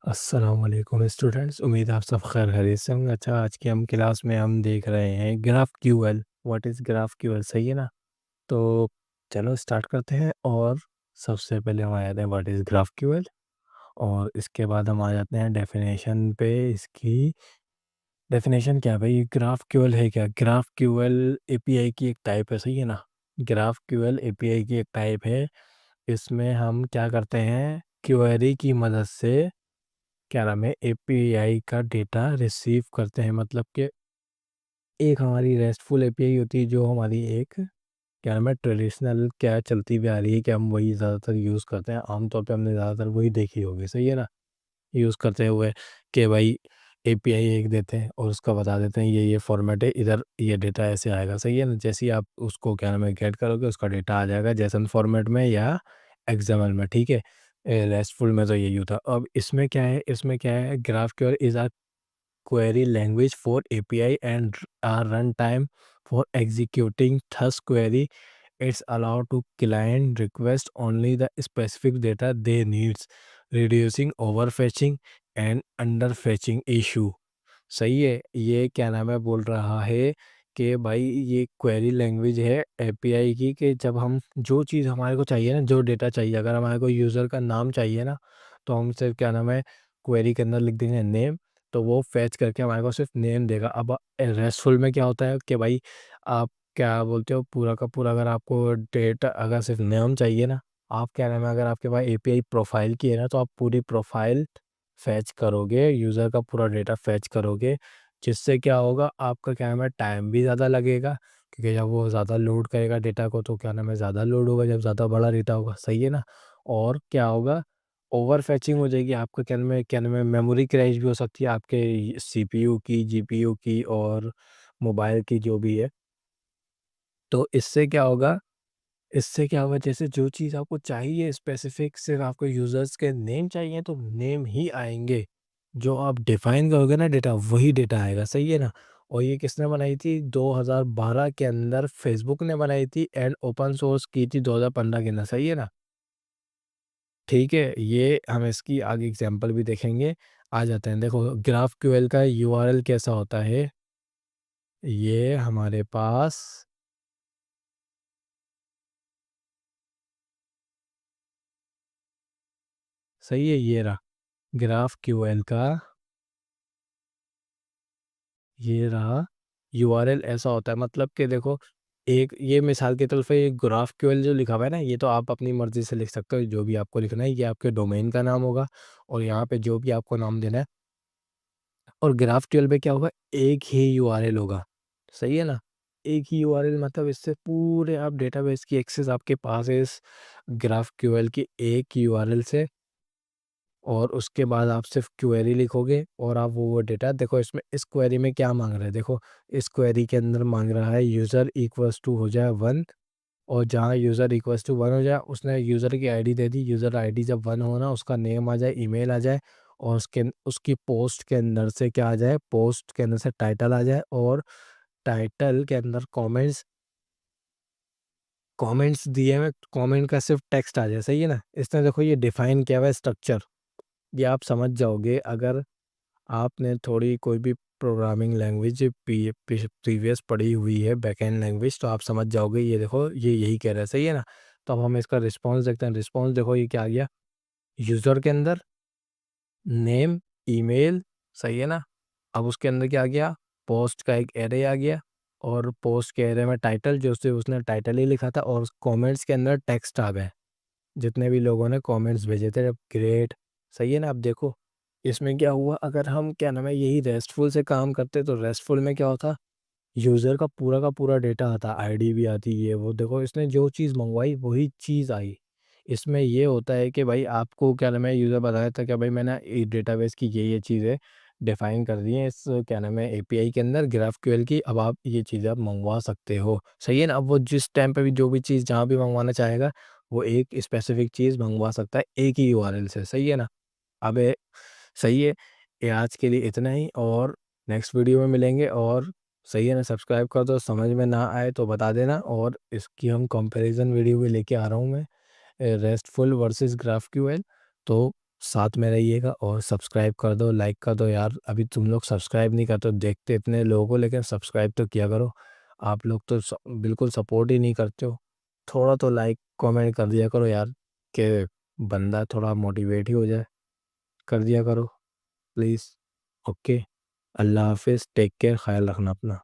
अस्सलाम वालेकुम स्टूडेंट्स, उम्मीद है आप सब खैर खैरियत से होंगे। अच्छा, आज की हम क्लास में हम देख रहे हैं graph QL. What is graph QL, सही है ना? तो चलो स्टार्ट करते हैं। और सबसे पहले हम आ जाते हैं व्हाट इज़ ग्राफ क्यूएल, और इसके बाद हम आ जाते हैं डेफिनेशन पे। इसकी डेफिनेशन क्या है भाई? ग्राफ क्यूएल है क्या? ग्राफ क्यूएल एपीआई की एक टाइप है, सही है ना? ग्राफ क्यूएल एपीआई की एक टाइप है। इसमें हम क्या करते हैं, क्वेरी की मदद से क्या नाम है, एपीआई का डेटा रिसीव करते हैं। मतलब कि एक हमारी रेस्टफुल एपीआई होती है, जो हमारी एक क्या नाम है, ट्रेडिशनल क्या चलती हुई आ रही है कि हम वही ज़्यादातर यूज़ करते हैं। आमतौर पे हमने ज़्यादातर वही देखी होगी, सही है ना? यूज़ करते हुए कि भाई एपीआई एक देते हैं और उसका बता देते हैं ये फॉर्मेट है, इधर ये डेटा ऐसे आएगा, सही है ना? जैसे ही आप उसको क्या नाम है गेट करोगे, उसका डेटा आ जाएगा जेसन फॉर्मेट में या एक्सएमएल में, ठीक है? रेस्टफुल में तो यही होता है। अब इसमें क्या है, graph QL is a query language for API and runtime for executing thus query. It's allowed to client request only the specific data they needs, reducing overfetching and underfetching issue. सही है। ये क्या नाम है बोल रहा है कि भाई ये क्वेरी लैंग्वेज है एपीआई की, कि जब हम जो चीज़ हमारे को चाहिए ना, जो डेटा चाहिए, अगर हमारे को यूज़र का नाम चाहिए ना, तो हम सिर्फ क्या नाम है क्वेरी के अंदर लिख देंगे नेम, तो वो फैच करके हमारे को सिर्फ नेम देगा। अब रेस्टफुल में क्या होता है कि भाई आप क्या बोलते हो, पूरा का पूरा अगर आपको डेटा अगर सिर्फ नेम चाहिए ना, आप क्या नाम है, अगर आपके पास एपीआई प्रोफाइल की है ना, तो आप पूरी प्रोफाइल फैच करोगे, यूज़र का पूरा डेटा फैच करोगे, जिससे क्या होगा, आपका क्या नाम है टाइम भी ज़्यादा लगेगा, क्योंकि जब वो ज़्यादा लोड करेगा डेटा को, तो क्या नाम है ज़्यादा लोड होगा जब ज़्यादा बड़ा डेटा होगा, सही है ना? और क्या होगा, ओवर फैचिंग हो जाएगी, आपका क्या नाम है मेमोरी क्रैश भी हो सकती है आपके सीपीयू की, जीपीयू की और मोबाइल की जो भी है। तो इससे क्या होगा, जैसे जो चीज़ आपको चाहिए स्पेसिफिक, सिर्फ आपको यूज़र्स के नेम चाहिए तो नेम ही आएँगे। जो आप डिफ़ाइन करोगे ना डेटा, वही डेटा आएगा, सही है ना? और ये किसने बनाई थी? 2012 के अंदर फ़ेसबुक ने बनाई थी एंड ओपन सोर्स की थी 2015 के अंदर, सही है ना? ठीक है, ये हम इसकी आगे एग्ज़ाम्पल भी देखेंगे। आ जाते हैं, देखो ग्राफ क्यूएल का यूआरएल कैसा होता है, ये हमारे पास सही है, ये रहा ग्राफ क्यूएल का, ये रहा यूआरएल। ऐसा होता है मतलब कि देखो, एक ये मिसाल के तौर पे ये ग्राफ क्यूएल जो लिखा हुआ है ना, ये तो आप अपनी मर्ज़ी से लिख सकते हो, जो भी आपको लिखना है, ये आपके डोमेन का नाम होगा और यहाँ पे जो भी आपको नाम देना है। और ग्राफ क्यूएल पे क्या होगा, एक ही यूआरएल होगा, सही है ना? एक ही यूआरएल, मतलब इससे पूरे आप डेटाबेस की एक्सेस आपके पास है इस ग्राफ क्यूएल की एक यूआरएल से। और उसके बाद आप सिर्फ क्वेरी लिखोगे और आप वो डेटा देखो, इसमें इस क्वेरी में क्या मांग रहा है, देखो इस क्वेरी के अंदर मांग रहा है यूज़र इक्वल्स टू हो जाए 1, और जहाँ यूज़र इक्वल्स टू 1 हो जाए, उसने यूज़र की आईडी दे दी, यूज़र आईडी जब 1 हो ना, उसका नेम आ जाए, ईमेल आ जाए, और उसकी पोस्ट के अंदर से क्या आ जाए, पोस्ट के अंदर से टाइटल आ जाए, और टाइटल के अंदर कमेंट्स कमेंट्स दिए हुए, कमेंट का सिर्फ टेक्स्ट आ जाए, सही है ना? इसने देखो ये डिफाइन किया हुआ है स्ट्रक्चर, ये आप समझ जाओगे अगर आपने थोड़ी कोई भी प्रोग्रामिंग लैंग्वेज प्रीवियस पढ़ी हुई है, बैकएंड लैंग्वेज, तो आप समझ जाओगे। ये देखो ये यही कह रहा है, सही है ना? तो अब हम इसका रिस्पॉन्स देखते हैं। रिस्पॉन्स देखो ये क्या आ गया, यूज़र के अंदर नेम, ईमेल, सही है ना? अब उसके अंदर क्या आ गया, पोस्ट का एक एरे आ गया, और पोस्ट के एरे में टाइटल, जो उससे उसने टाइटल ही लिखा था, और कमेंट्स के अंदर टेक्स्ट आ गए, जितने भी लोगों ने कमेंट्स भेजे थे, अब ग्रेट, सही है ना? अब देखो इसमें क्या हुआ, अगर हम क्या नाम है यही रेस्टफुल से काम करते, तो रेस्टफुल में क्या होता, यूज़र का पूरा डेटा आता, आईडी भी आती, ये वो, देखो इसने जो चीज़ मंगवाई वही चीज़ आई। इसमें ये होता है कि भाई आपको क्या नाम है, यूज़र बताया था कि भाई मैंने ये डेटाबेस की ये चीज़ें डिफ़ाइन कर दी हैं इस क्या नाम है एपीआई के अंदर ग्राफक्यूएल की, अब आप ये चीज़ें आप मंगवा सकते हो, सही है ना? अब वो जिस टाइम पे भी जो भी चीज़ जहाँ भी मंगवाना चाहेगा, वो एक स्पेसिफिक चीज़ मंगवा सकता है एक ही यूआरएल से, सही है ना? अब सही है, ये आज के लिए इतना ही, और नेक्स्ट वीडियो में मिलेंगे। और सही है ना, सब्सक्राइब कर दो, समझ में ना आए तो बता देना, और इसकी हम कंपैरिजन वीडियो भी लेके आ रहा हूँ मैं, रेस्टफुल वर्सेस ग्राफक्यूएल। तो साथ में रहिएगा और सब्सक्राइब कर दो, लाइक कर दो यार। अभी तुम लोग सब्सक्राइब नहीं करते हो, देखते इतने लोगों को, लेकिन सब्सक्राइब तो किया करो। आप लोग तो बिल्कुल सपोर्ट ही नहीं करते हो। थोड़ा तो लाइक कमेंट कर दिया करो यार, कि बंदा थोड़ा मोटिवेट ही हो जाए। कर दिया करो प्लीज़। ओके, अल्लाह हाफिज़, टेक केयर, ख्याल रखना अपना।